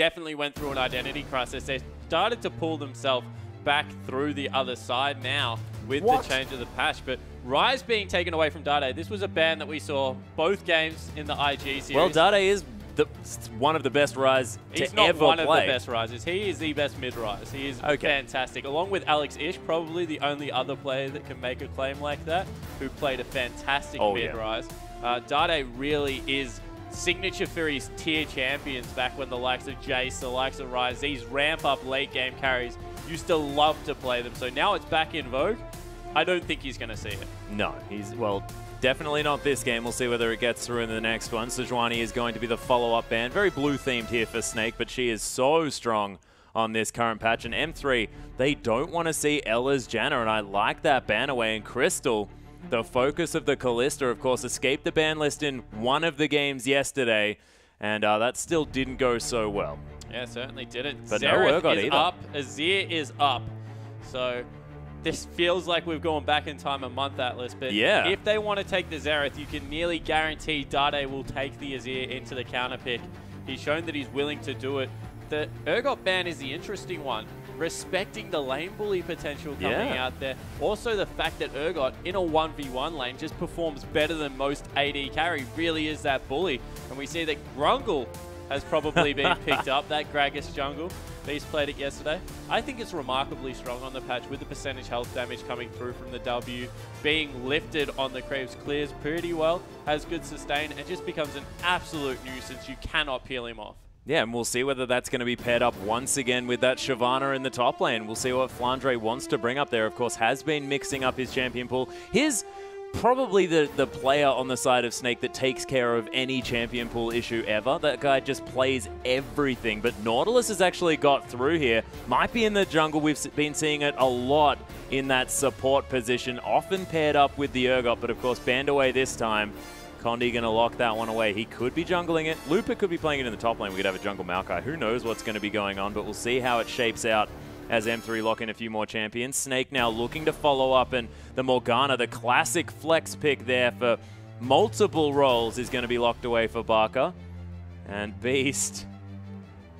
definitely went through an identity crisis. They started to pull themselves back through the other side now with the change of the patch. But Rise being taken away from Dade, this was a ban that we saw both games in the IG series. Well, Dade is one of the best Rise to ever play. He's not one of the best Rises. He is the best mid-Rise. He is fantastic. Along with Alex Ish, probably the only other player that can make a claim like that, who played a fantastic mid-Rise. Dade really is signature for his tier champions back when the likes of Jace, the likes of Rise, these ramp-up late-game carries, used to love to play them. So now it's back in vogue. I don't think he's going to see it. No, he's, well, definitely not this game. We'll see whether it gets through in the next one. Sejuani is going to be the follow-up ban. Very blue-themed here for Snake, but she is so strong on this current patch. And M3, they don't want to see Ella's Janna, and I like that ban away. And Crystal, the focus of the Kalista, of course, escaped the ban list in one of the games yesterday, and that still didn't go so well. Yeah, certainly didn't. But no Urgot is either. Up. Azir is up. So this feels like we've gone back in time a month, Atlas, but if they want to take the Xerath, you can nearly guarantee Dade will take the Azir into the counter pick. He's shown that he's willing to do it. The Urgot ban is the interesting one. Respecting the lane bully potential coming out there. Also the fact that Urgot in a 1v1 lane just performs better than most AD carry, really is that bully. And we see that Grungle has probably been picked up, that Gragas jungle. Beast played it yesterday. I think it's remarkably strong on the patch with the percentage health damage coming through from the W. Being lifted on the creeps, clears pretty well, has good sustain, and just becomes an absolute nuisance. You cannot peel him off. Yeah, and we'll see whether that's going to be paired up once again with that Shyvana in the top lane. We'll see what Flandre wants to bring up there. Of course, has been mixing up his champion pool. Here's probably the player on the side of Snake that takes care of any champion pool issue ever. That guy just plays everything. But Nautilus has actually got through here. Might be in the jungle. We've been seeing it a lot in that support position, often paired up with the Urgot, but of course banned away this time. Condi going to lock that one away. He could be jungling it. Lupa could be playing it in the top lane. We could have a jungle Maokai. Who knows what's going to be going on, but we'll see how it shapes out as M3 lock in a few more champions. Snake now looking to follow up, and the Morgana, the classic flex pick there for multiple roles, is going to be locked away for Barker. And Beast,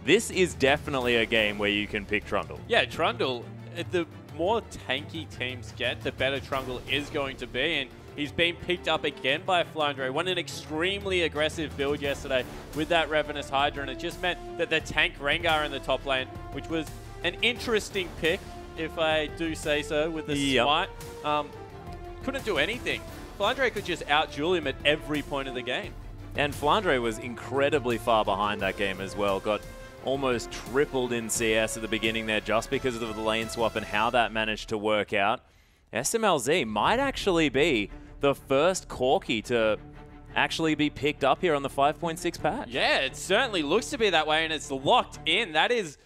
this is definitely a game where you can pick Trundle. Yeah, Trundle, the more tanky teams get, the better Trundle is going to be, and he's been picked up again by Flandre. Won an extremely aggressive build yesterday with that Ravenous Hydra, and it just meant that the tank Rengar in the top lane, which was an interesting pick, if I do say so, with the smite, couldn't do anything. Flandre could just out-duel him at every point of the game. And Flandre was incredibly far behind that game as well. Got almost tripled in CS at the beginning there just because of the lane swap and how that managed to work out. SMLZ might actually be the first Corki to actually be picked up here on the 5.6 patch. Yeah, it certainly looks to be that way, and it's locked in. That is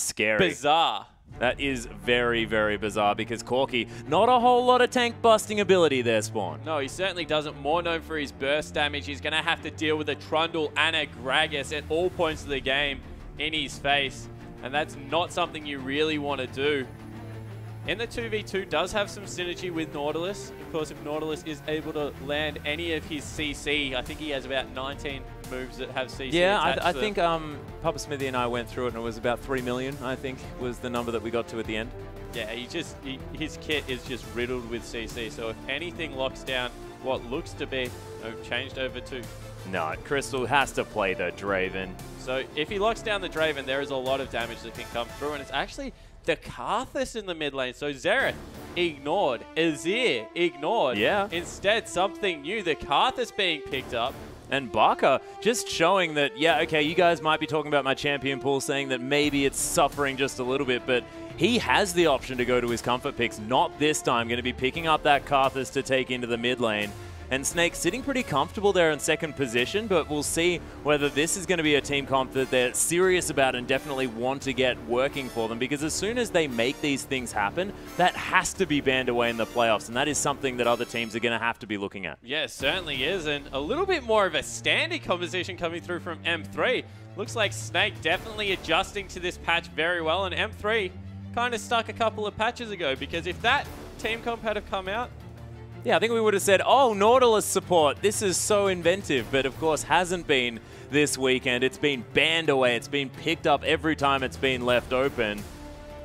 scary. Bizarre. That is very, very bizarre, because Corki, not a whole lot of tank busting ability there, Spawn. No, he certainly doesn't. More known for his burst damage. He's going to have to deal with a Trundle and a Gragas at all points of the game in his face, and that's not something you really want to do. In the 2v2 does have some synergy with Nautilus. Of course, if Nautilus is able to land any of his CC, I think he has about 19 moves that have CC. Yeah, I think Papa Smithy and I went through it, and it was about 3 million, I think, was the number that we got to at the end. Yeah, his kit is just riddled with CC. So if anything locks down what looks to be changed over to... No, Crystal has to play the Draven. So if he locks down the Draven, there is a lot of damage that can come through, and it's actually the Karthus in the mid lane. So Xerath ignored, Azir ignored. Yeah. Instead, something new, the Karthus being picked up. And Barker just showing that, yeah, okay, you guys might be talking about my champion pool, saying that maybe it's suffering just a little bit, but he has the option to go to his comfort picks. Not this time. Going to be picking up that Karthus to take into the mid lane. And Snake sitting pretty comfortable there in second position, but we'll see whether this is going to be a team comp that they're serious about and definitely want to get working for them, because as soon as they make these things happen, that has to be banned away in the playoffs, and that is something that other teams are going to have to be looking at. Yeah, certainly is, and a little bit more of a standing composition coming through from M3. Looks like Snake definitely adjusting to this patch very well, and M3 kind of stuck a couple of patches ago, because if that team comp had have come out, Yeah, I think we would have said, oh, Nautilus support, this is so inventive, but of course hasn't been this weekend. It's been banned away. It's been picked up every time it's been left open.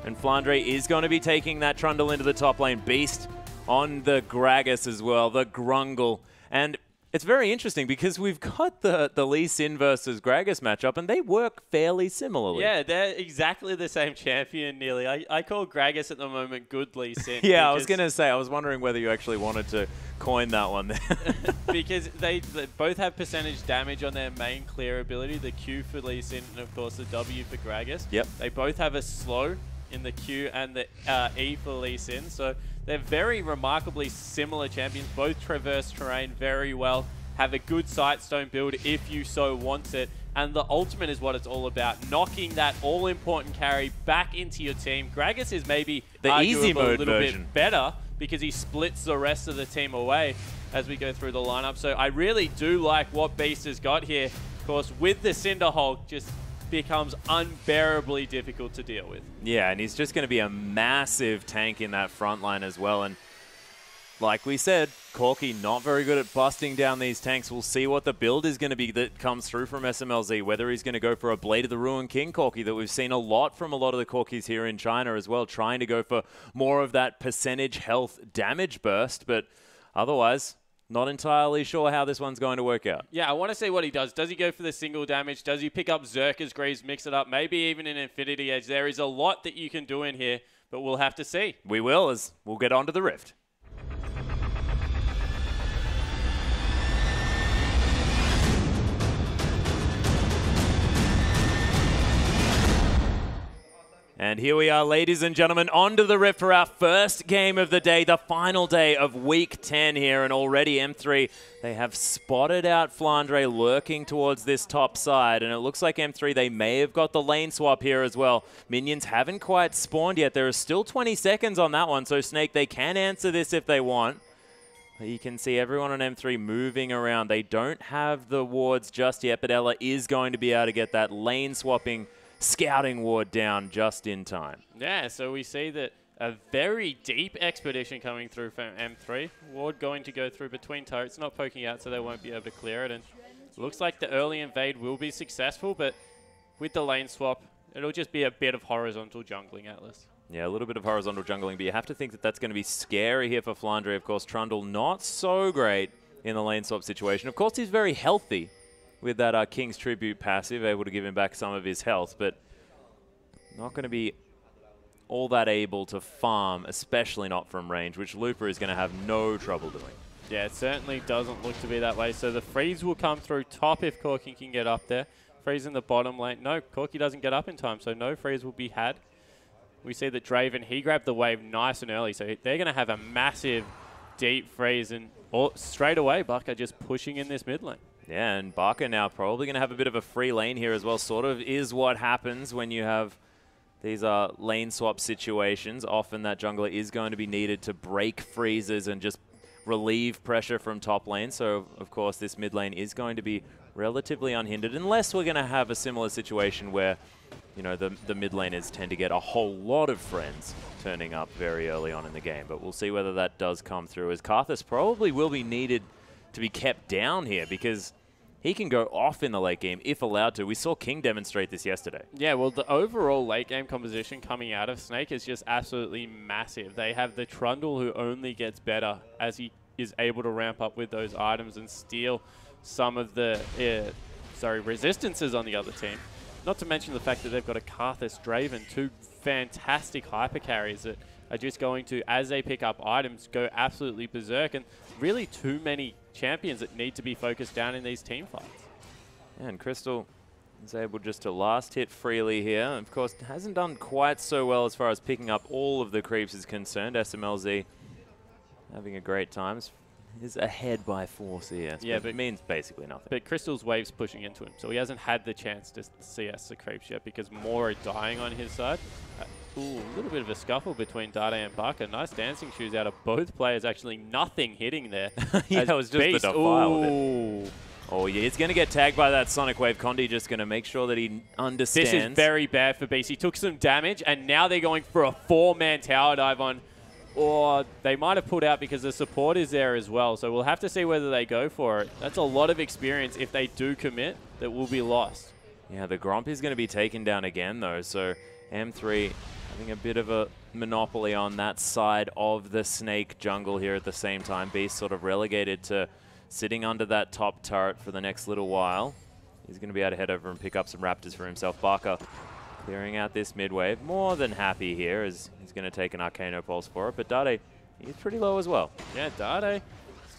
And Flandre is going to be taking that Trundle into the top lane. Beast on the Gragas as well, the Grungle. And it's very interesting because we've got the Lee Sin versus Gragas matchup, and they work fairly similarly. Yeah, they're exactly the same champion, nearly. I call Gragas at the moment good Lee Sin. Yeah, I was going to say, I was wondering whether you actually wanted to coin that one there. Because they both have percentage damage on their main clear ability, the Q for Lee Sin and, of course, the W for Gragas. Yep. They both have a slow in the Q and the E for Lee Sin, so they're very remarkably similar champions. Both traverse terrain very well, have a good Sightstone build if you so want it, and the ultimate is what it's all about, knocking that all-important carry back into your team. Gragas is maybe the easy mode a little version. bit better because he splits the rest of the team away as we go through the lineup. So I really do like what Beast has got here. Of course, with the Cinderhulk, just becomes unbearably difficult to deal with. Yeah, and he's just going to be a massive tank in that front line as well. And like we said, Corki not very good at busting down these tanks. We'll see what the build is going to be that comes through from SMLZ, whether he's going to go for a Blade of the Ruined King Corki that we've seen a lot from a lot of the Corkis here in China as well, trying to go for more of that percentage health damage burst. But otherwise, not entirely sure how this one's going to work out. Yeah, I want to see what he does. Does he go for the single damage? Does he pick up Zerka's Greaves, mix it up? Maybe even an Infinity Edge. There is a lot that you can do in here, but we'll have to see. We will, as we'll get on to the Rift. And here we are, ladies and gentlemen, on to the Rift for our first game of the day, the final day of Week 10 here, and already M3, they have spotted out Flandre lurking towards this top side, and it looks like M3, they may have got the lane swap here as well. Minions haven't quite spawned yet. There are still 20 seconds on that one, so Snake, they can answer this if they want. But you can see everyone on M3 moving around. They don't have the wards just yet, but Ella is going to be able to get that lane swapping scouting ward down just in time. Yeah, so we see that a very deep expedition coming through from M3. Ward going to go through between turrets, not poking out so they won't be able to clear it. And looks like the early invade will be successful, but with the lane swap, it'll just be a bit of horizontal jungling, Atlas. Yeah, a little bit of horizontal jungling, but you have to think that that's going to be scary here for Flandre. Of course, Trundle not so great in the lane swap situation. Of course, he's very healthy with that King's Tribute passive, able to give him back some of his health, but not going to be all that able to farm, especially not from range, which Looper is going to have no trouble doing. Yeah, it certainly doesn't look to be that way. So the freeze will come through top if Corki can get up there. Freeze in the bottom lane. No, Corki doesn't get up in time, so no freeze will be had. We see that Draven, he grabbed the wave nice and early, so they're going to have a massive deep freeze, and straight away, Baka just pushing in this mid lane. Yeah, and Baka now probably going to have a bit of a free lane here as well. Sort of is what happens when you have these lane swap situations. Often that jungler is going to be needed to break freezes and just relieve pressure from top lane. So, of course, this mid lane is going to be relatively unhindered, unless we're going to have a similar situation where, you know, the mid laners tend to get a whole lot of friends turning up very early on in the game. But we'll see whether that does come through, as Karthus probably will be needed to be kept down here, because he can go off in the late game if allowed to. We saw King demonstrate this yesterday. Yeah, well, the overall late game composition coming out of Snake is just absolutely massive. They have the Trundle, who only gets better as he is able to ramp up with those items and steal some of the resistances on the other team. Not to mention the fact that they've got a Karthus Draven, two fantastic hyper carries that are just going to, as they pick up items, go absolutely berserk, and really too many champions that need to be focused down in these team fights. And Crystal is able just to last hit freely here. Of course, hasn't done quite so well as far as picking up all of the creeps is concerned. SMLZ having a great time. Is ahead by 4 CS, yeah, but it means basically nothing. But Crystal's wave's pushing into him, so he hasn't had the chance to CS the creeps yet because more are dying on his side. Ooh, a little bit of a scuffle between Dade and Baka. Nice dancing shoes out of both players. Actually, nothing hitting there. Yeah, it was just Beast, the defile of it. Oh, yeah, he's going to get tagged by that Sonic Wave. Condi just going to make sure that he understands. This is very bad for Beast. He took some damage, and now they're going for a 4-man tower dive on or they might have pulled out because the support is there as well. So we'll have to see whether they go for it. That's a lot of experience if they do commit that will be lost. Yeah, the Gromp is going to be taken down again, though. So M3 having a bit of a monopoly on that side of the Snake jungle here at the same time. Beast sort of relegated to sitting under that top turret for the next little while. He's going to be able to head over and pick up some Raptors for himself. Barker clearing out this mid wave. More than happy here as he's going to take an Arcano Pulse for it. But Dade, he's pretty low as well. Yeah, Dade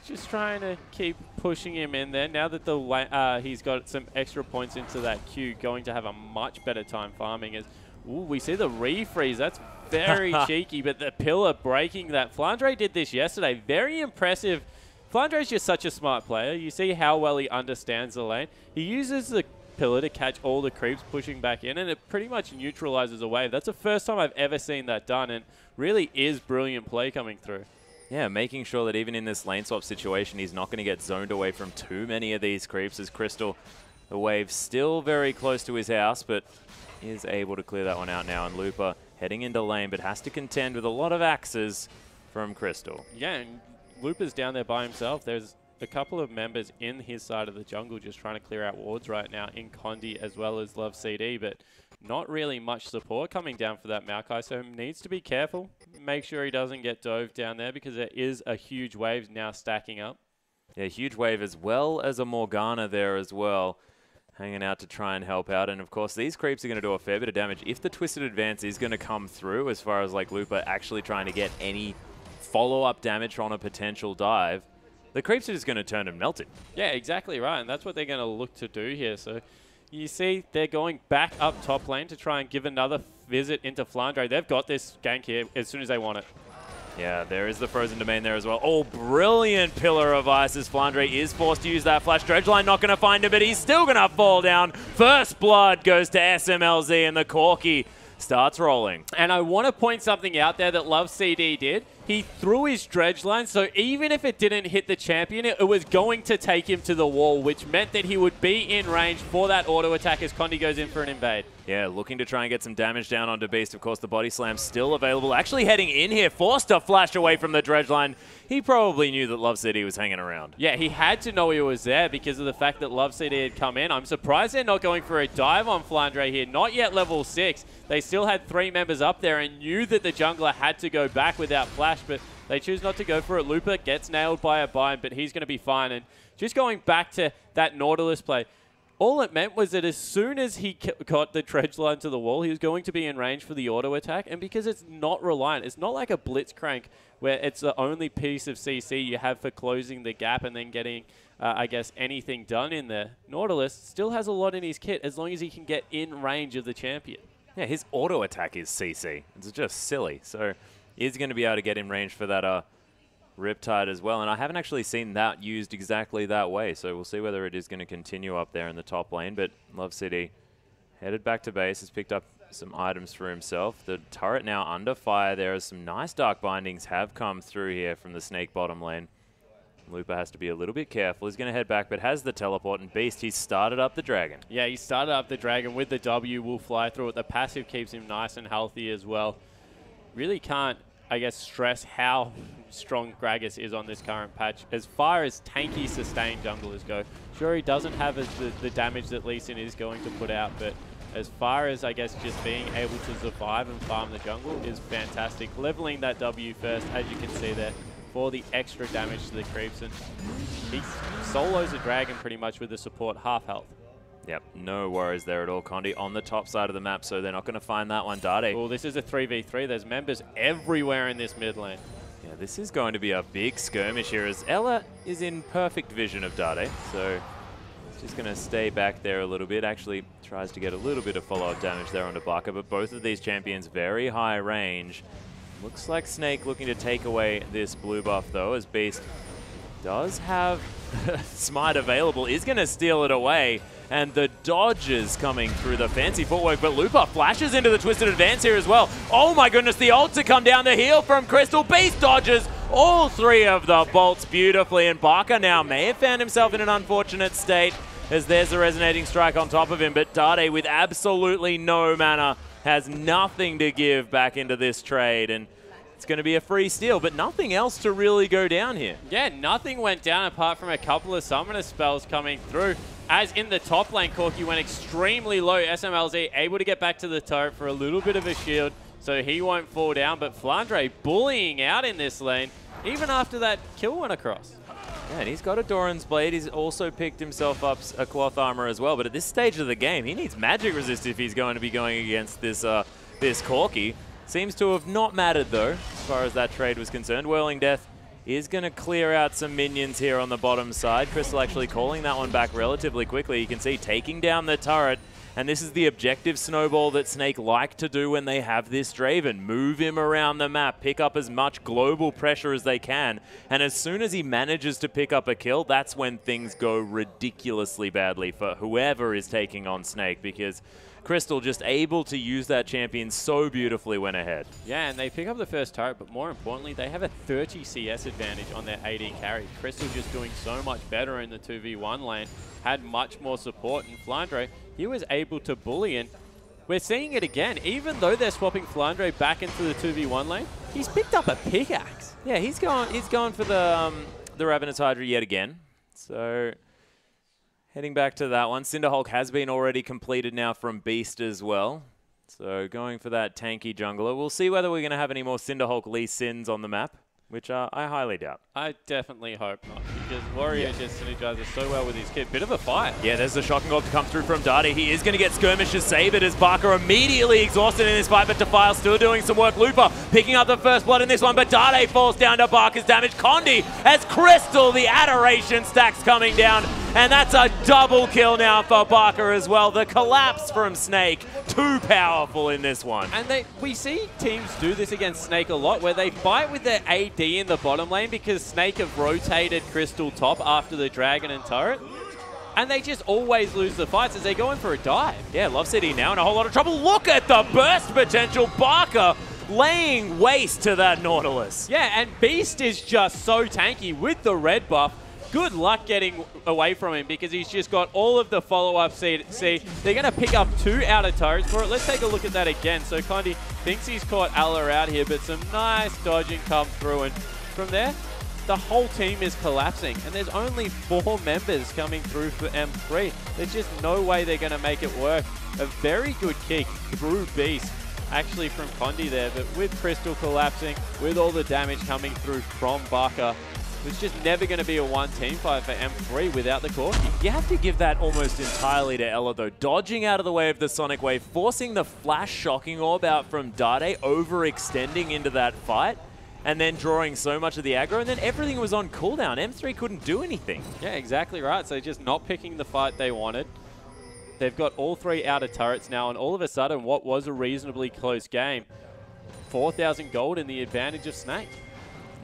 just trying to keep pushing him in there. Now that he's got some extra points into that queue, going to have a much better time farming. As we see the refreeze. That's very cheeky, but the pillar breaking that. Flandre did this yesterday. Very impressive. Flandre is just such a smart player. You see how well he understands the lane. He uses the pillar to catch all the creeps pushing back in, and it pretty much neutralizes a wave. That's the first time I've ever seen that done, and really is brilliant play coming through. Yeah, making sure that even in this lane swap situation, he's not going to get zoned away from too many of these creeps. As Crystal, the wave still very close to his house, but is able to clear that one out now. And Lupa heading into lane, but has to contend with a lot of axes from Crystal. Yeah, and Lupa's down there by himself. There's a couple of members in his side of the jungle just trying to clear out wards right now in Condi as well as Love CD, but not really much support coming down for that Maokai, so needs to be careful. Make sure he doesn't get dove down there because there is a huge wave now stacking up. Yeah, huge wave as well as a Morgana there as well, hanging out to try and help out. And of course, these creeps are going to do a fair bit of damage. If the Twisted Advance is going to come through, as far as like Lupa actually trying to get any follow-up damage on a potential dive, the creeps are just going to turn and melt it. Yeah, exactly right. And that's what they're going to look to do here. So you see they're going back up top lane to try and give another visit into Flandre. They've got this gank here as soon as they want it. Yeah, there is the frozen domain there as well. Oh, brilliant Pillar of Ice as Flandre is forced to use that flash. Dredgeline not going to find him, but he's still going to fall down. First blood goes to SMLZ, and the Corki starts rolling. And I want to point something out there that Love CD did. He threw his dredge line, so even if it didn't hit the champion, it was going to take him to the wall, which meant that he would be in range for that auto attack as Condi goes in for an invade. Yeah, looking to try and get some damage down onto Beast. Of course, the body slam still available. Actually heading in here, forced to flash away from the dredge line. He probably knew that Love City was hanging around. Yeah, he had to know he was there because of the fact that Love City had come in. I'm surprised they're not going for a dive on Flandre here. Not yet level 6. They still had 3 members up there and knew that the jungler had to go back without flash, but they choose not to go for it. Lupa gets nailed by a bind, but he's going to be fine. And just going back to that Nautilus play, all it meant was that as soon as he got the dredge line to the wall, he was going to be in range for the auto attack. And because it's not reliant, it's not like a Blitzcrank where it's the only piece of CC you have for closing the gap and then getting, I guess, anything done in there. Nautilus still has a lot in his kit as long as he can get in range of the champion. Yeah, his auto attack is CC. It's just silly. So he's going to be able to get in range for that Riptide as well, and I haven't actually seen that used exactly that way, so we'll see whether it is going to continue up there in the top lane. But Love City headed back to base, has picked up some items for himself. The turret now under fire. There are some nice dark bindings have come through here from the Snake bottom lane. Lupa has to be a little bit careful. He's going to head back, but has the teleport, and Beast, he's started up the dragon. Yeah, he started up the dragon with the W, will fly through it. The passive keeps him nice and healthy as well. Really can't, I guess, stress how strong Gragas is on this current patch. As far as tanky sustained junglers go, sure, he doesn't have the damage that Lee Sin is going to put out, but as far as, I guess, just being able to survive and farm the jungle is fantastic. Leveling that W first, as you can see there, for the extra damage to the creeps, and he solos a dragon pretty much with the support half health. Yep, no worries there at all. Condi on the top side of the map, so they're not going to find that one. Dade. Well, this is a 3v3. There's members everywhere in this mid lane. Yeah, this is going to be a big skirmish here as Ella is in perfect vision of Dade, so he's just going to stay back there a little bit. Actually tries to get a little bit of follow-up damage there onto Barker, but both of these champions very high range. Looks like Snake looking to take away this blue buff, though, as Beast does have Smite available, is going to steal it away. And the dodges coming through the fancy footwork, but Lupa flashes into the Twisted Advance here as well. Oh my goodness, the ult to come down, the heal from Crystal. Beast dodges all 3 of the bolts beautifully, and Barker now may have found himself in an unfortunate state as there's a resonating strike on top of him, but Dade with absolutely no mana has nothing to give back into this trade, and It's going to be a free steal, but nothing else to really go down here. Yeah, nothing went down apart from a couple of summoner spells coming through. As in the top lane, Corki went extremely low. SMLZ able to get back to the turret for a little bit of a shield, so he won't fall down. But Flandre bullying out in this lane, even after that kill went across. Yeah, and he's got a Doran's Blade. He's also picked himself up a cloth armor as well. But at this stage of the game, he needs magic resist if he's going to be going against this this Corki. Seems to have not mattered, though, as far as that trade was concerned. Whirling Death is going to clear out some minions here on the bottom side. Crystal actually calling that one back relatively quickly. You can see taking down the turret. And this is the objective snowball that Snake like to do when they have this Draven. Move him around the map, pick up as much global pressure as they can. And as soon as he manages to pick up a kill, that's when things go ridiculously badly for whoever is taking on Snake, because Crystal just able to use that champion so beautifully when ahead. Yeah, and they pick up the first turret, but more importantly, they have a 30 CS advantage on their AD carry. Crystal just doing so much better in the 2v1 lane, had much more support, and Flandre, he was able to bully, and we're seeing it again. Even though they're swapping Flandre back into the 2v1 lane, he's picked up a pickaxe. Yeah, he's gone for the Ravenous Hydra yet again. So heading back to that one. Cinderhulk has been already completed now from Beast as well. So going for that tanky jungler. We'll see whether we're going to have any more Cinderhulk Lee Sins on the map, which I highly doubt. I definitely hope not, because Warrior just synergizes so well with his kit. Bit of a fight. Yeah, there's the shocking orb to come through from Dade. He is going to get Skirmishes saved as Barker immediately exhausted in this fight, but Defile still doing some work. Lupa picking up the first blood in this one, but Dade falls down to Barker's damage. Condi as Crystal, the Adoration stacks coming down, and that's a double kill now for Barker as well. The collapse from Snake, too powerful in this one. And we see teams do this against Snake a lot, where they fight with their AD in the bottom lane because Snake have rotated Crystal top after the Dragon and turret. And they just always lose the fights as they go in for a dive. Yeah, Love City now in a whole lot of trouble. Look at the burst potential. Barker laying waste to that Nautilus. Yeah, and Beast is just so tanky with the red buff. Good luck getting away from him because he's just got all of the follow-up. See, they're going to pick up 2 outer turrets for it. Let's take a look at that again. So Condi thinks he's caught Alla out here, but some nice dodging come through. And from there, the whole team is collapsing. And there's only 4 members coming through for M3. There's just no way they're going to make it work. A very good kick through Beast, actually, from Condi there. But with Crystal collapsing, with all the damage coming through from Barker, it's just never going to be a one-team fight for M3 without the Corki. You have to give that almost entirely to Ella, though. Dodging out of the way of the Sonic Wave, forcing the Flash Shocking Orb out from Dade, overextending into that fight, and then drawing so much of the aggro, and then everything was on cooldown. M3 couldn't do anything. Yeah, exactly right. So just not picking the fight they wanted. They've got all 3 outer turrets now, and all of a sudden, what was a reasonably close game, 4,000 gold in the advantage of Snake.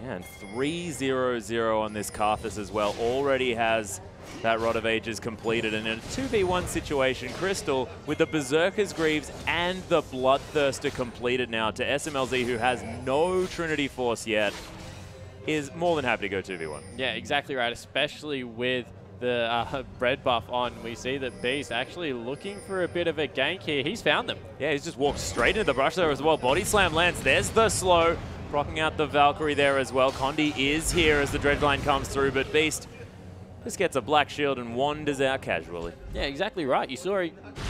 Yeah, and 3-0-0 on this Karthus as well. Already has that Rod of Ages completed. And in a 2v1 situation, Crystal, with the Berserker's Greaves and the Bloodthirster completed now to SMLZ, who has no Trinity Force yet, is more than happy to go 2v1. Yeah, exactly right, especially with the red buff on. We see that Beast actually looking for a bit of a gank here. He's found them. Yeah, he's just walked straight into the brush there as well. Body Slam lands. There's the slow. Rocking out the Valkyrie there as well. Condi is here as the Dredgeline comes through, but Beast just gets a black shield and wanders out casually. Yeah, exactly right. You saw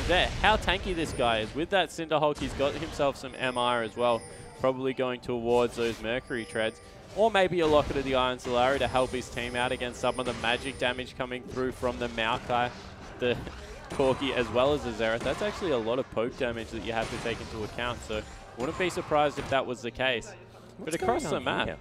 there how tanky this guy is. With that Cinderhulk, he's got himself some MR as well, probably going towards those Mercury treads. Or maybe a Locket of the Iron Solari to help his team out against some of the magic damage coming through from the Maokai, the Corki, as well as the Xerath. That's actually a lot of poke damage that you have to take into account, so wouldn't be surprised if that was the case. But across the map, here?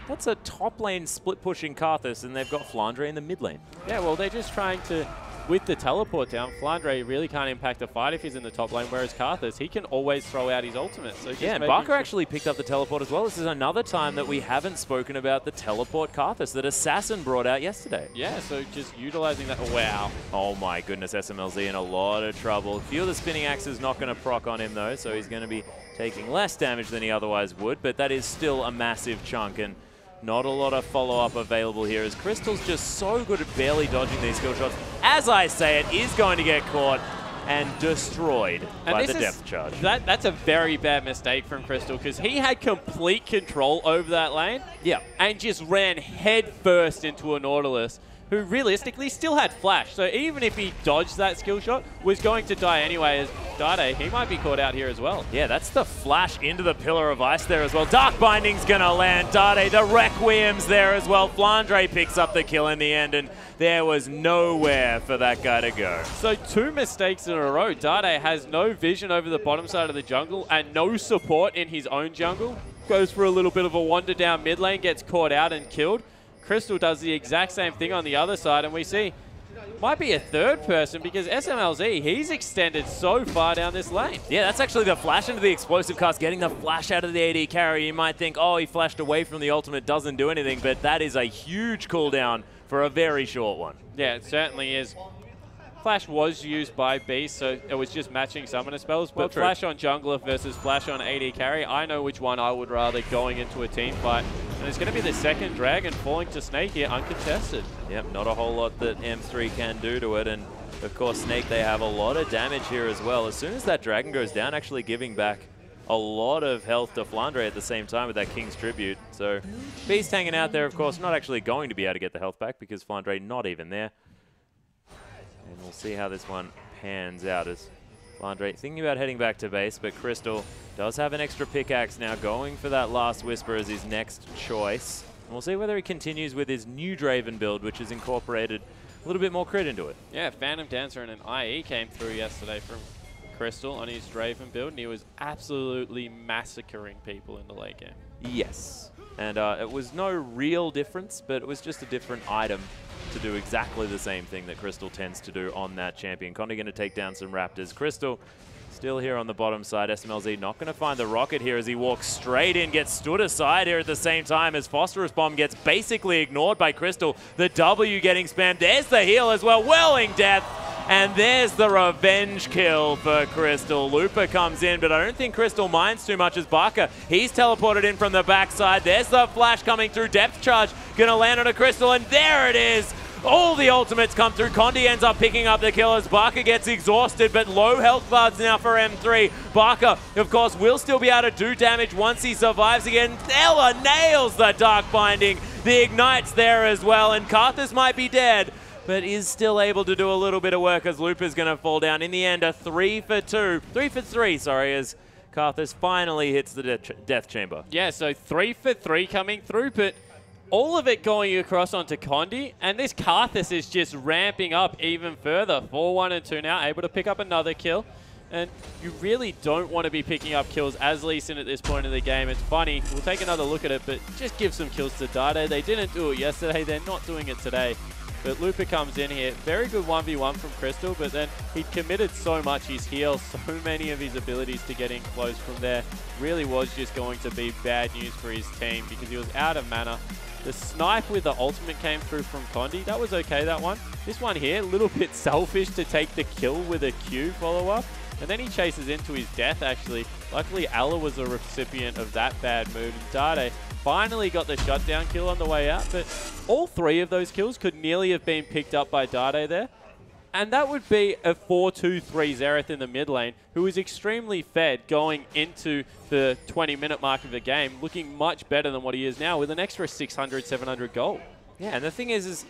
That's a top lane split pushing Karthus, and they've got Flandre in the mid lane. Yeah, well, they're just trying to, with the teleport down, Flandre really can't impact the fight if he's in the top lane, whereas Karthus, he can always throw out his ultimate. So yeah, and Barker actually picked up the teleport as well. This is another time that we haven't spoken about the teleport Karthus that Assassin brought out yesterday. Yeah, so just utilizing that. Wow. Oh my goodness, SMLZ in a lot of trouble. A few of the spinning axes not going to proc on him though, so he's going to be taking less damage than he otherwise would, but that is still a massive chunk, and not a lot of follow-up available here as Crystal's just so good at barely dodging these skill shots. As I say, it is going to get caught. and destroyed by the depth charge. That's a very bad mistake from Crystal, because he had complete control over that lane. Yeah. And just ran head first into a Nautilus, who realistically still had flash. So even if he dodged that skill shot, was going to die anyway. As Dade, he might be caught out here as well. Yeah, that's the flash into the Pillar of Ice there as well. Dark Binding's going to land. Dade, the Requiem's there as well. Flandre picks up the kill in the end, and there was nowhere for that guy to go. So 2 mistakes in a row. Dade has no vision over the bottom side of the jungle and no support in his own jungle. Goes for a little bit of a wander down mid lane, gets caught out and killed. Crystal does the exact same thing on the other side, and we see might be a third person, because SMLZ, he's extended so far down this lane. Yeah, that's actually the flash into the explosive cast, getting the flash out of the AD carry. You might think, oh, he flashed away from the ultimate, doesn't do anything, but that is a huge cooldown for a very short one. Yeah, it certainly is. Flash was used by Beast, so it was just matching summoner spells, but Flash on jungler versus Flash on AD carry, I know which one I would rather going into a team fight. And it's going to be the second Dragon falling to Snake here, uncontested. Yep, not a whole lot that M3 can do to it, and of course Snake, they have a lot of damage here as well. As soon as that Dragon goes down, actually giving back a lot of health to Flandre at the same time with that King's Tribute. So Beast hanging out there, of course, not actually going to be able to get the health back because Flandre not even there. And we'll see how this one pans out as Flandre thinking about heading back to base, but Crystal does have an extra pickaxe now, going for that last Whisper as his next choice. And we'll see whether he continues with his new Draven build, which has incorporated a little bit more crit into it. Yeah, Phantom Dancer and an IE came through yesterday from Crystal on his Draven build, and he was absolutely massacring people in the late game. Yes, and it was no real difference, but it was just a different item to do exactly the same thing that Crystal tends to do on that champion. Conde going to take down some Raptors. Crystal still here on the bottom side. SMLZ not going to find the rocket here as he walks straight in, gets stood aside here at the same time as Phosphorus Bomb gets basically ignored by Crystal. The W getting spammed. There's the heal as well. Whirling Death. And there's the revenge kill for Crystal. Looper comes in, but I don't think Crystal minds too much as Barker. He's teleported in from the backside. There's the flash coming through. Depth charge going to land on a Crystal, and there it is. All the ultimates come through. Conde ends up picking up the kill as Barker gets exhausted, but low health bars now for M3. Barker, of course, will still be able to do damage once he survives again. Ella nails the Dark Binding. The Ignite's there as well, and Karthus might be dead, but is still able to do a little bit of work as Looper's going to fall down. In the end, a 3 for 3, sorry, as Karthus finally hits the death chamber. Yeah, so 3 for 3 coming through, but all of it going across onto Conde, and this Karthus is just ramping up even further. 4-1 and 2 now, able to pick up another kill. And you really don't want to be picking up kills as Lee Sin at this point in the game. It's funny, we'll take another look at it, but just give some kills to Dade. They didn't do it yesterday, they're not doing it today. But Looper comes in here. Very good 1v1 from Crystal, but then he committed so much. He's healed so many of his abilities to get in close from there. Really was just going to be bad news for his team because he was out of mana. The snipe with the ultimate came through from Conde. That was okay, that one. This one here, a little bit selfish to take the kill with a Q follow-up. And then he chases into his death, actually. Luckily, Alla was a recipient of that bad move. And Dade finally got the shutdown kill on the way out. But all 3 of those kills could nearly have been picked up by Dade there. And that would be a 4-2-3 Xerath in the mid lane, who is extremely fed going into the 20-minute mark of the game, looking much better than what he is now with an extra 600, 700 gold. Yeah, and the thing is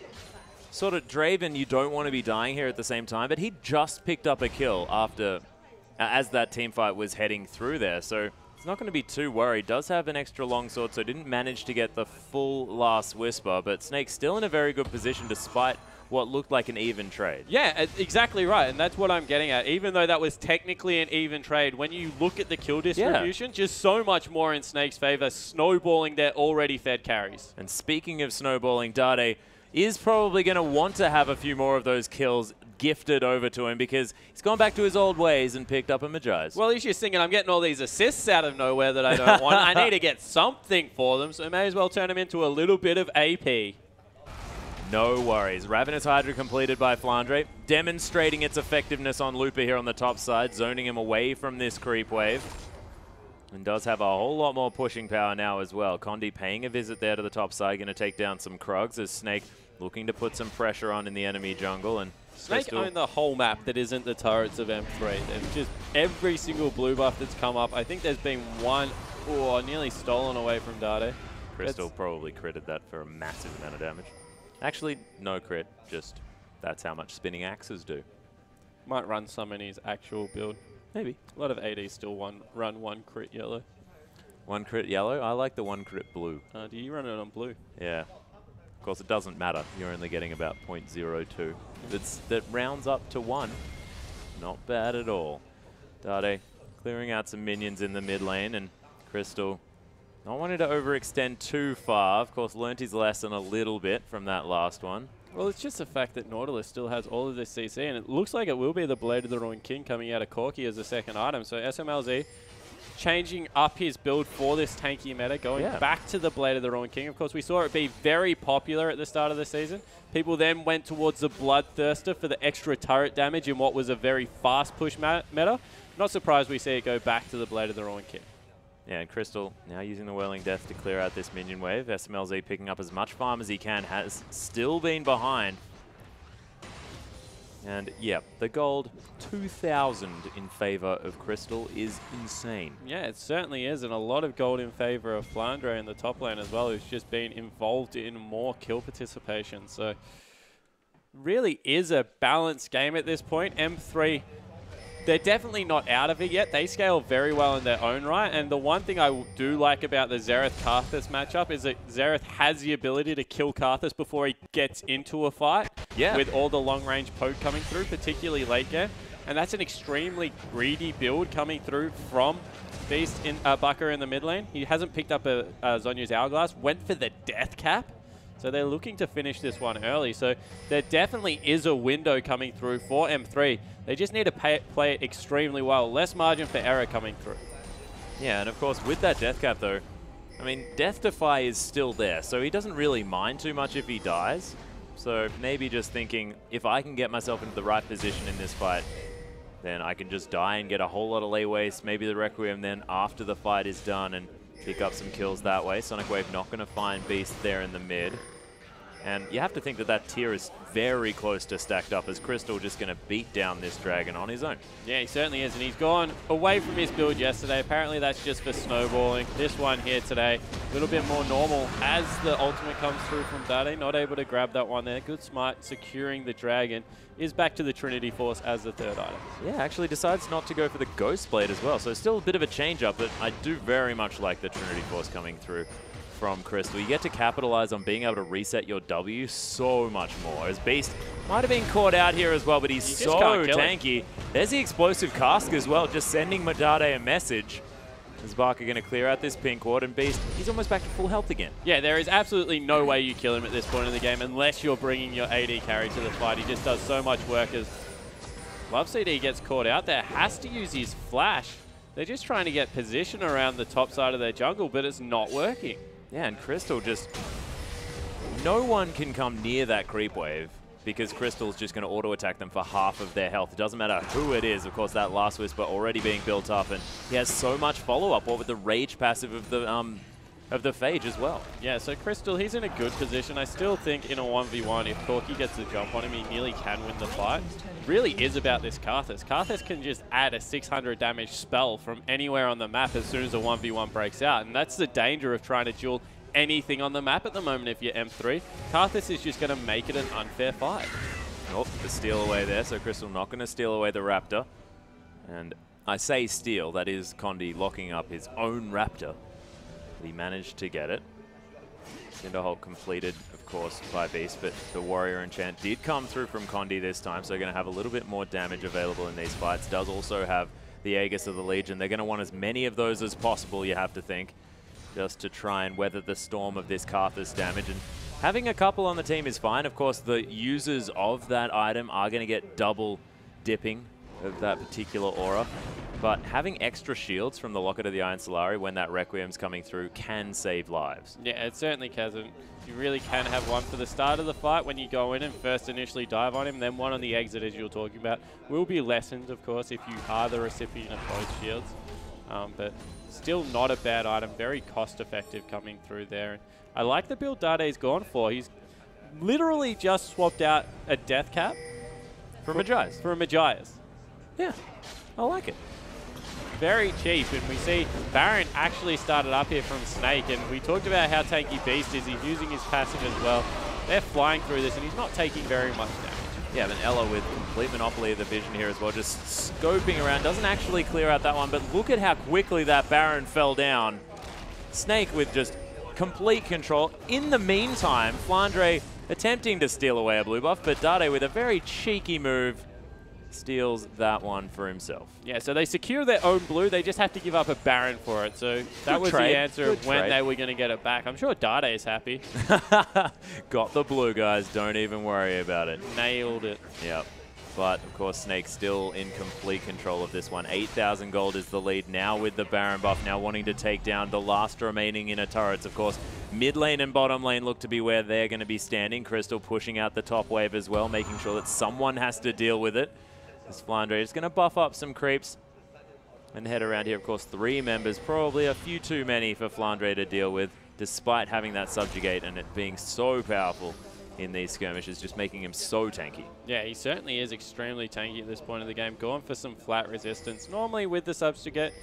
sort of Draven, you don't want to be dying here at the same time, but he just picked up a kill after, as that team fight was heading through there, so he's not going to be too worried. Does have an extra longsword, so didn't manage to get the full last Whisper, but Snake's still in a very good position despite what looked like an even trade. Yeah, exactly right, and that's what I'm getting at. Even though that was technically an even trade, when you look at the kill distribution, just so much more in Snake's favor, snowballing their already fed carries. And speaking of snowballing, Dade is probably going to want to have a few more of those kills gifted over to him because he's gone back to his old ways and picked up a Magi's. Well, he's just thinking, I'm getting all these assists out of nowhere that I don't want. I need to get something for them, so I may as well turn him into a little bit of AP. No worries. Ravenous Hydra completed by Flandre, demonstrating its effectiveness on Looper here on the top side, zoning him away from this creep wave. And does have a whole lot more pushing power now as well. Conde paying a visit there to the top side, going to take down some Krugs as Snake looking to put some pressure on in the enemy jungle. And Snake owned the whole map that isn't the turrets of M3. And just every single blue buff that's come up, I think there's been one, nearly stolen away from Dade. Crystal probably critted that for a massive amount of damage. Actually, no crit, just that's how much spinning axes do. Might run some in his actual build. Maybe. A lot of ADs still run one crit yellow. One crit yellow? I like the one crit blue. Do you run it on blue? Yeah. Of course, it doesn't matter. You're only getting about 0.02. That rounds up to 1. Not bad at all. Dade clearing out some minions in the mid lane, and Crystal not wanting to overextend too far. Of course, learnt his lesson a little bit from that last one. Well, it's just the fact that Nautilus still has all of this CC, and it looks like it will be the Blade of the Ruined King coming out of Corki as a second item. So SMLZ changing up his build for this tanky meta, going back to the Blade of the Ruined King. Of course, we saw it be very popular at the start of the season. People then went towards the Bloodthirster for the extra turret damage in what was a very fast push meta. Not surprised we see it go back to the Blade of the Ruined King. Yeah, and Crystal now using the Whirling Death to clear out this minion wave. SMLZ picking up as much farm as he can, has still been behind. And yeah, the gold 2,000 in favor of Crystal is insane. Yeah, it certainly is, and a lot of gold in favor of Flandre in the top lane as well, who's just been involved in more kill participation. So really is a balanced game at this point. M3, they're definitely not out of it yet. They scale very well in their own right. And the one thing I do like about the Xerath-Karthus matchup is that Xerath has the ability to kill Karthus before he gets into a fight. Yeah. With all the long-range poke coming through, particularly late game. And that's an extremely greedy build coming through from Beast in Bucker in the mid lane. He hasn't picked up a Zhonya's Hourglass, went for the death cap. So they're looking to finish this one early. So there definitely is a window coming through for M3. They just need to play it extremely well. Less margin for error coming through. Yeah, and of course with that death cap though, I mean, Death Defy is still there. So he doesn't really mind too much if he dies. So maybe just thinking, if I can get myself into the right position in this fight, then I can just die and get a whole lot of lay waste. Maybe the Requiem then after the fight is done and pick up some kills that way. Sonic Wave not going to find Beast there in the mid. And you have to think that that tier is very close to stacked up, as Crystal just going to beat down this dragon on his own. Yeah, he certainly is, and he's gone away from his build yesterday. Apparently that's just for snowballing. This one here today, a little bit more normal as the ultimate comes through from Dade. Not able to grab that one there. Good smart, securing the dragon. Is back to the Trinity Force as the third item. Yeah, actually decides not to go for the Ghost Blade as well. So still a bit of a change up, but I do very much like the Trinity Force coming through from Crystal. You get to capitalize on being able to reset your W so much more. As Beast might have been caught out here as well, but he's so tanky. There's the explosive cask as well, just sending Madade a message. Is Barker going to clear out this pink ward, and Beast, he's almost back to full health again. Yeah, there is absolutely no way you kill him at this point in the game unless you're bringing your AD carry to the fight. He just does so much work as Love CD gets caught out there. Has to use his flash. They're just trying to get position around the top side of their jungle, but it's not working. Yeah, and Crystal just... No one can come near that creep wave because Crystal's just going to auto-attack them for half of their health. It doesn't matter who it is. Of course, that Last Whisper already being built up, and he has so much follow-up, or with the Rage passive of the Phage as well. Yeah, so Crystal, he's in a good position. I still think in a 1v1, if Corki gets a jump on him, he nearly can win the fight. Really is about this Karthus. Karthus can just add a 600 damage spell from anywhere on the map as soon as a 1v1 breaks out, and that's the danger of trying to duel anything on the map at the moment if you're M3. Karthus is just going to make it an unfair fight. Oh, the steal away there, so Crystal not going to steal away the Raptor. And I say steal, that is Condi locking up his own Raptor. He managed to get it. Cinderhulk completed, of course, by Beast, but the Warrior Enchant did come through from Condi this time, so they're going to have a little bit more damage available in these fights. Does also have the Aegis of the Legion. They're going to want as many of those as possible, you have to think, just to try and weather the storm of this Karthus damage. And having a couple on the team is fine. Of course, the users of that item are going to get double dipping of that particular aura. But having extra shields from the Locket of the Iron Solari when that Requiem's coming through can save lives. Yeah, it certainly can. You really can have one for the start of the fight when you go in and first initially dive on him, then one on the exit, as you were talking about. Will be lessened, of course, if you are the recipient of both shields. But still not a bad item. Very cost-effective coming through there. And I like the build Dade's gone for. He's literally just swapped out a death cap For Magi's. For a Magi's. Yeah, I like it. Very cheap, and we see Baron actually started up here from Snake, and we talked about how tanky Beast is. He's using his passive as well. They're flying through this, and he's not taking very much damage. Yeah, but Ella with complete monopoly of the vision here as well, just scoping around. Doesn't actually clear out that one, but look at how quickly that Baron fell down. Snake with just complete control. In the meantime, Flandre attempting to steal away a blue buff, but Dade with a very cheeky move steals that one for himself. Yeah, so they secure their own blue. They just have to give up a Baron for it. So that was the answer of when they were going to get it back. I'm sure Dade is happy. Got the blue, guys. Don't even worry about it. Nailed it. Yep. But, of course, Snake still in complete control of this one. 8,000 gold is the lead now with the Baron buff, now wanting to take down the last remaining inner turrets. Of course, mid lane and bottom lane look to be where they're going to be standing. Crystal pushing out the top wave as well, making sure that someone has to deal with it. This Flandre is going to buff up some creeps and head around here. Of course, 3 members, probably a few too many for Flandre to deal with, despite having that subjugate and it being so powerful in these skirmishes, just making him so tanky. Yeah, he certainly is extremely tanky at this point of the game, going for some flat resistance. Normally with the subjugate,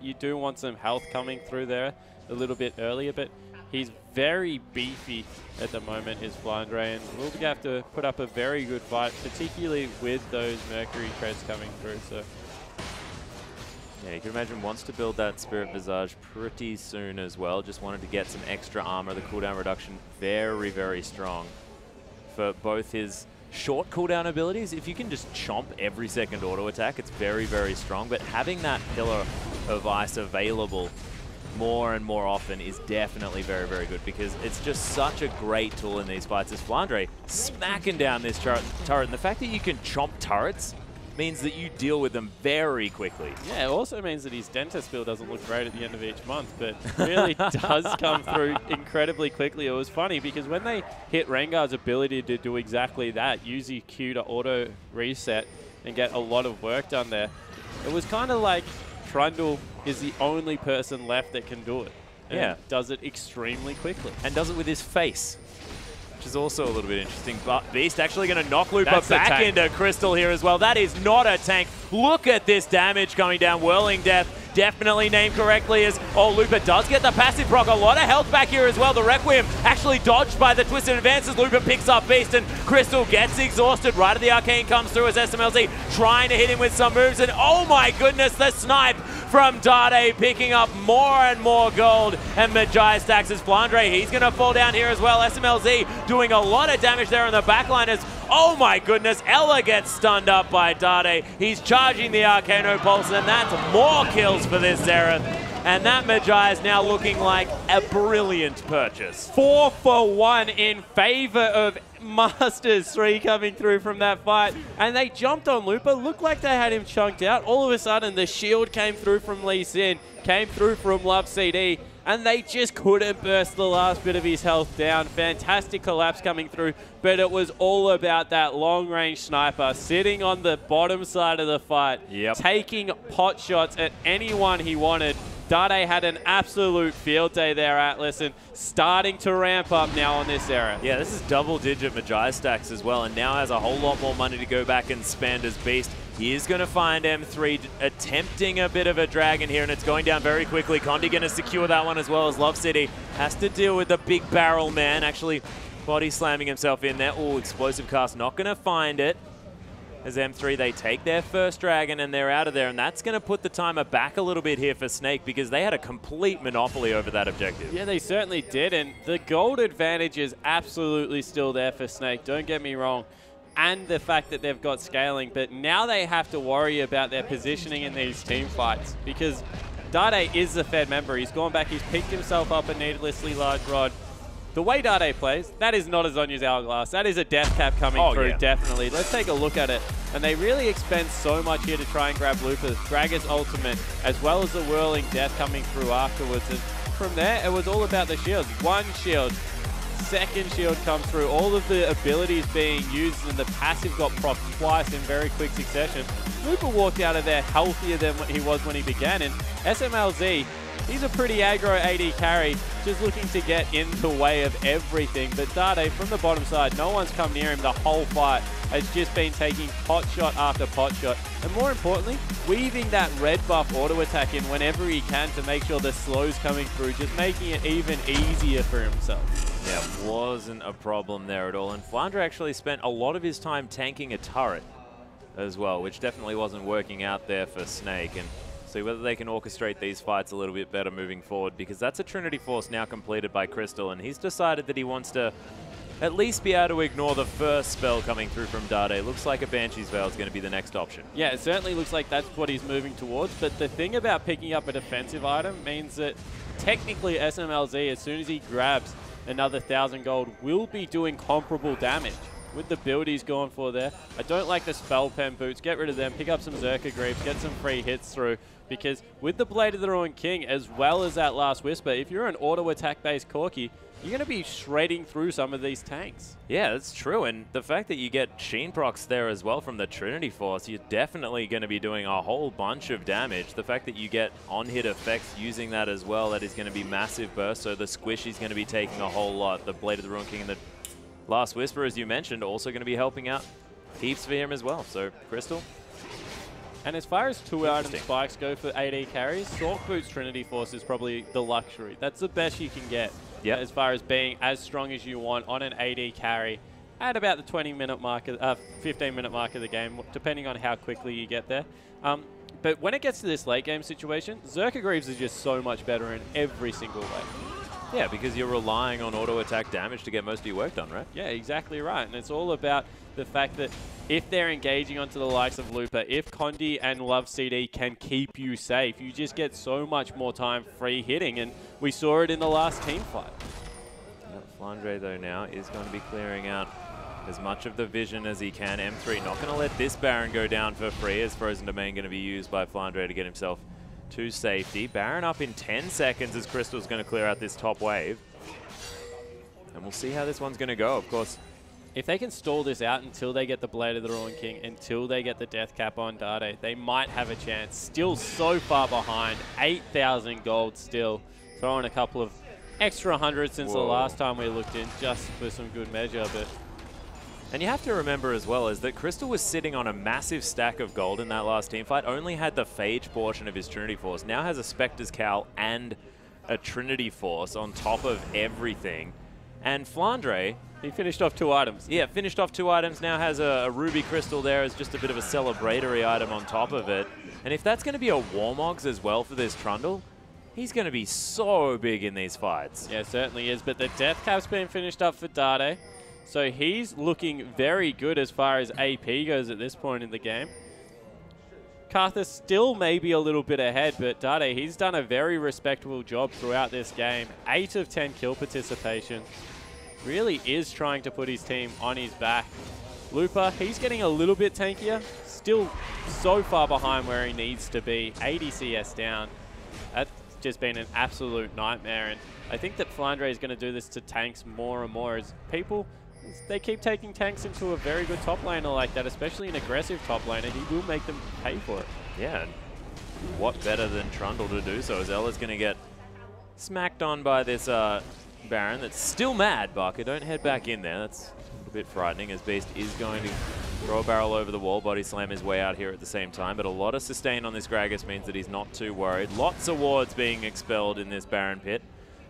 you do want some health coming through there a little bit earlier, but he's very beefy at the moment, is Flandre, and we'll have to put up a very good fight, particularly with those Mercury creds coming through. So yeah, you can imagine wants to build that Spirit Visage pretty soon as well. Just wanted to get some extra armor. The cooldown reduction very, very strong for both his short cooldown abilities. If you can just chomp every second auto attack, it's very, very strong. But having that Pillar of Ice available more and more often is definitely very, very good, because it's just such a great tool in these fights. As Flandre smacking down this turret, and the fact that you can chomp turrets means that you deal with them very quickly. Yeah, it also means that his Dentist bill doesn't look great at the end of each month, but really does come through incredibly quickly. It was funny because when they hit Rengar's ability to do exactly that, use his Q to auto reset and get a lot of work done there, it was kind of like Trundle is the only person left that can do it. And yeah. Does it extremely quickly. And does it with his face, which is also a little bit interesting. But Beast actually going to knock Lupa back into Crystal here as well. That is not a tank. Look at this damage coming down. Whirling Death, definitely named correctly, as Lupa does get the passive proc. A lot of health back here as well. The Requiem actually dodged by the Twisted Advances. Lupa picks up Beast, and Crystal gets exhausted. Right at the Arcane comes through as SMLZ trying to hit him with some moves. And oh my goodness, the snipe from Dade picking up more and more gold. And Magi stacks as Flandre. He's going to fall down here as well. SMLZ doing a lot of damage there in the backline as, oh my goodness, Ella gets stunned up by Dade. He's charging the Arcano Pulse, and that's more kills for this Xerath. And that Magi is now looking like a brilliant purchase. 4 for 1 in favor of Master3 coming through from that fight. And they jumped on Lupa. Looked like they had him chunked out. All of a sudden, the shield came through from Lee Sin, came through from Love CD, and they just couldn't burst the last bit of his health down. Fantastic collapse coming through, but it was all about that long-range sniper sitting on the bottom side of the fight, taking pot shots at anyone he wanted. Dade had an absolute field day there, Atlas, and starting to ramp up now on this era. Yeah, this is double-digit Magi stacks as well, and now has a whole lot more money to go back and spend as Beast. He is going to find M3 attempting a bit of a dragon here, and it's going down very quickly. Condi going to secure that one as well, as Love City has to deal with the big barrel man, actually body slamming himself in there. Oh, explosive cast, not going to find it. As M3, they take their first dragon and they're out of there, and that's going to put the timer back a little bit here for Snake, because they had a complete monopoly over that objective. Yeah, they certainly did, and the gold advantage is absolutely still there for Snake, don't get me wrong, and the fact that they've got scaling, but now they have to worry about their positioning in these team fights, because Dade is the Fed member. He's gone back, he's picked himself up a needlessly large rod. The way Dade plays, that is not a Zhonya's Hourglass. That is a death cap coming through, definitely. Let's take a look at it. And they really expend so much here to try and grab Lupa's Gragas ultimate, as well as the Whirling Death coming through afterwards. And from there, it was all about the shields. One shield, second shield comes through. All of the abilities being used, and the passive got propped twice in very quick succession. Lupa walked out of there healthier than he was when he began. And SMLZ, he's a pretty aggro AD carry, just looking to get in the way of everything. But Dade, from the bottom side, no one's come near him the whole fight. has just been taking pot shot after pot shot. And more importantly, weaving that red buff auto attack in whenever he can to make sure the slow's coming through, just making it even easier for himself. Yeah, wasn't a problem there at all. And Flandre actually spent a lot of his time tanking a turret as well, which definitely wasn't working out there for Snake. And see whether they can orchestrate these fights a little bit better moving forward, because that's a Trinity Force now completed by Crystal, and he's decided that he wants to at least be able to ignore the first spell coming through from Dade. Looks like a Banshee's Veil is going to be the next option. Yeah, it certainly looks like that's what he's moving towards, but the thing about picking up a defensive item means that technically SMLZ, as soon as he grabs another 1,000 gold, will be doing comparable damage. With the build he's gone for there, I don't like the Spell Pen boots. Get rid of them, pick up some Zerka Greaves, get some free hits through, because with the Blade of the Ruined King, as well as that Last Whisper, if you're an auto attack based Corki, you're going to be shredding through some of these tanks. Yeah, that's true. And the fact that you get Sheen procs there as well from the Trinity Force, you're definitely going to be doing a whole bunch of damage. The fact that you get on-hit effects using that as well, that is going to be massive burst. So the Squish is going to be taking a whole lot. The Blade of the Ruined King and the Last Whisper, as you mentioned, also going to be helping out heaps for him as well. So, Crystal. And as far as 2-item spikes go for AD carries, Sork Boots Trinity Force is probably the luxury. That's the best you can get as far as being as strong as you want on an AD carry at about the 15-minute mark of the game, depending on how quickly you get there. But when it gets to this late game situation, Zerka Greaves is just so much better in every single way. Yeah, because you're relying on auto attack damage to get most of your work done, right? Yeah, exactly right. And it's all about the fact that if they're engaging onto the likes of Looper, if Condi and Love CD can keep you safe, you just get so much more time free hitting. And we saw it in the last team fight. Flandre, though, now is going to be clearing out as much of the vision as he can. M3 not going to let this Baron go down for free, as Frozen Domain going to be used by Flandre to get himself to safety. Baron up in 10 seconds as Crystal's going to clear out this top wave. And we'll see how this one's going to go, of course. If they can stall this out until they get the Blade of the Ruined King, until they get the Death Cap on Dade, they might have a chance. Still so far behind, 8,000 gold still. Throwing a couple of extra 100 since the last time we looked in, just for some good measure. But and you have to remember as well is that Crystal was sitting on a massive stack of gold in that last team fight, only had the Phage portion of his Trinity Force, now has a Spectre's Cowl and a Trinity Force on top of everything. And Flandre, he finished off 2 items. Yeah, finished off 2 items, now has a Ruby Crystal there as just a bit of a celebratory item on top of it. And if that's going to be a Warmogs as well for this Trundle, he's going to be so big in these fights. Yeah, certainly is. But the Death Cap's been finished up for Dade. So he's looking very good as far as AP goes at this point in the game. Karthus still maybe a little bit ahead, but Dade, he's done a very respectable job throughout this game. 8 of 10 kill participation. Really is trying to put his team on his back. Looper, he's getting a little bit tankier. Still so far behind where he needs to be. 80 CS down. That's just been an absolute nightmare. And I think that Flandre is going to do this to tanks more and more as people, they keep taking tanks into a very good top laner like that, especially an aggressive top laner. He will make them pay for it. Yeah, and what better than Trundle to do so? Zella's going to get smacked on by this Baron that's still mad, Barker. Don't head back in there. That's a little bit frightening as Beast is going to throw a barrel over the wall, body slam his way out here at the same time. But a lot of sustain on this Gragas means that he's not too worried. Lots of wards being expelled in this Baron pit.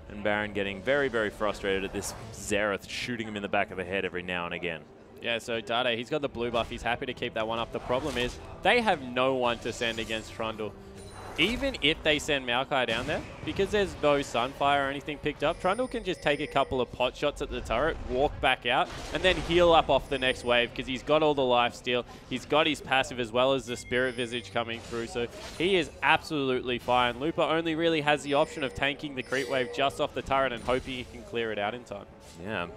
And Baron getting very, very frustrated at this Xerath shooting him in the back of the head every now and again. Yeah, so Dade, he's got the blue buff. He's happy to keep that one up. The problem is they have no one to send against Trundle. Even if they send Maokai down there, because there's no Sunfire or anything picked up, Trundle can just take a couple of pot shots at the turret, walk back out, and then heal up off the next wave because he's got all the lifesteal. He's got his passive as well as the Spirit Visage coming through, so he is absolutely fine. Looper only really has the option of tanking the creep wave just off the turret and hoping he can clear it out in time. Yeah.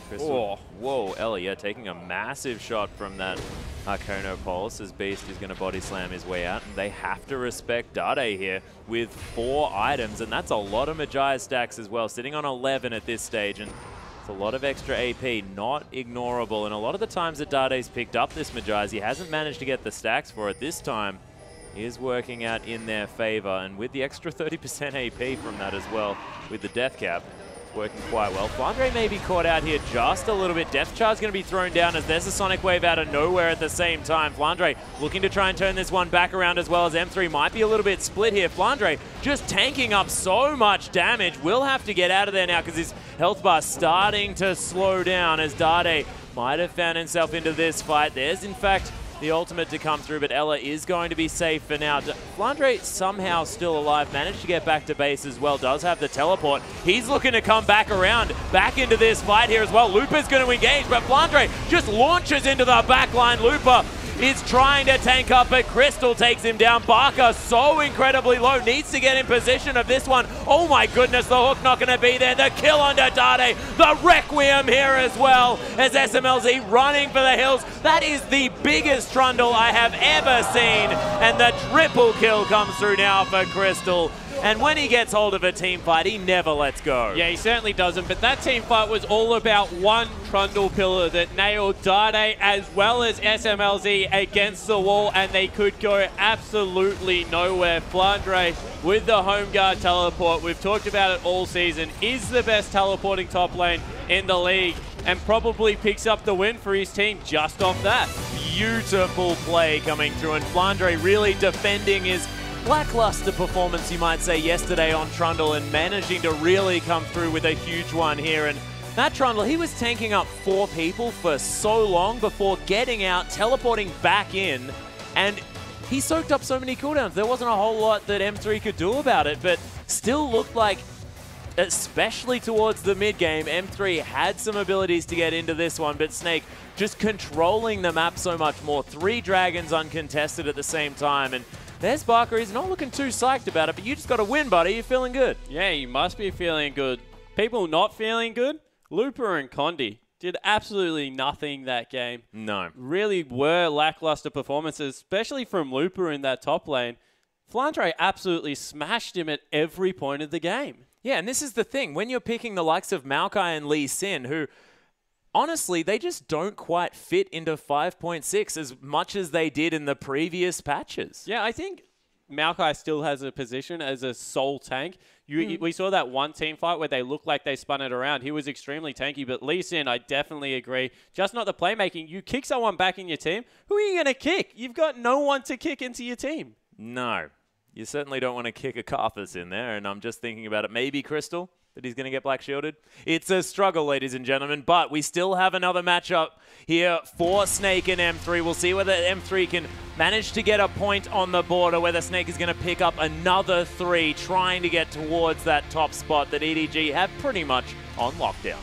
Crystal. Whoa, Ellie, yeah, taking a massive shot from that Arcano Pulse as Beast is going to body slam his way out. And they have to respect Dade here with 4 items, and that's a lot of Magi stacks as well, sitting on 11 at this stage. And it's a lot of extra AP, not ignorable. And a lot of the times that Dade's picked up this Magi, he hasn't managed to get the stacks for it. This time is working out in their favor. And with the extra 30% AP from that as well, with the Death Cap, working quite well. Flandre may be caught out here just a little bit. Death Charge going to be thrown down as there's a Sonic Wave out of nowhere at the same time. Flandre looking to try and turn this one back around as well, as M3 might be a little bit split here. Flandre just tanking up so much damage. Will have to get out of there now because his health bar starting to slow down as Dade might have found himself into this fight. There's, in fact, the ultimate to come through, but Ella is going to be safe for now. Flandre somehow still alive, managed to get back to base as well, does have the teleport. He's looking to come back around, back into this fight here as well. Looper's going to engage, but Flandre just launches into the back line. Looper is trying to tank up, but Crystal takes him down. Barker so incredibly low, needs to get in position of this one. Oh my goodness, the hook not going to be there. The kill onto Dade, the Requiem here as well, as SMLZ running for the hills. That is the biggest trundle I have ever seen, and the triple kill comes through now for Crystal. And when he gets hold of a team fight, he never lets go. Yeah, he certainly doesn't. But that team fight was all about one trundle pillar that nailed Dade as well as SMLZ against the wall, and they could go absolutely nowhere. Flandre with the home guard teleport, we've talked about it all season, is the best teleporting top lane in the league, and probably picks up the win for his team just off that. Beautiful play coming through, and Flandre really defending his lackluster performance, you might say, yesterday on Trundle, and managing to really come through with a huge one here. And that Trundle, he was tanking up 4 people for so long before getting out, teleporting back in, and he soaked up so many cooldowns. There wasn't a whole lot that M3 could do about it, but still looked like, especially towards the mid-game, M3 had some abilities to get into this one, but Snake just controlling the map so much more. 3 dragons uncontested at the same time, and there's Barker. He's not looking too psyched about it, but you just got to win, buddy. You're feeling good. Yeah, you must be feeling good. People not feeling good? Looper and Condi did absolutely nothing that game. No. Really were lackluster performances, especially from Looper in that top lane. Flandre absolutely smashed him at every point of the game. Yeah, and this is the thing. When you're picking the likes of Maokai and Lee Sin, who honestly, they just don't quite fit into 5.6 as much as they did in the previous patches. Yeah, I think Maokai still has a position as a sole tank. We saw that one team fight where they looked like they spun it around. He was extremely tanky, but Lee Sin, I definitely agree. Just not the playmaking. You kick someone back in your team, who are you going to kick? You've got no one to kick into your team. No. You certainly don't want to kick a Carthus in there, and I'm just thinking about it. Maybe Crystal, that he's going to get black shielded. It's a struggle, ladies and gentlemen, but we still have another matchup here for Snake and M3. We'll see whether M3 can manage to get a point on the board, or whether Snake is going to pick up another 3, trying to get towards that top spot that EDG have pretty much on lockdown.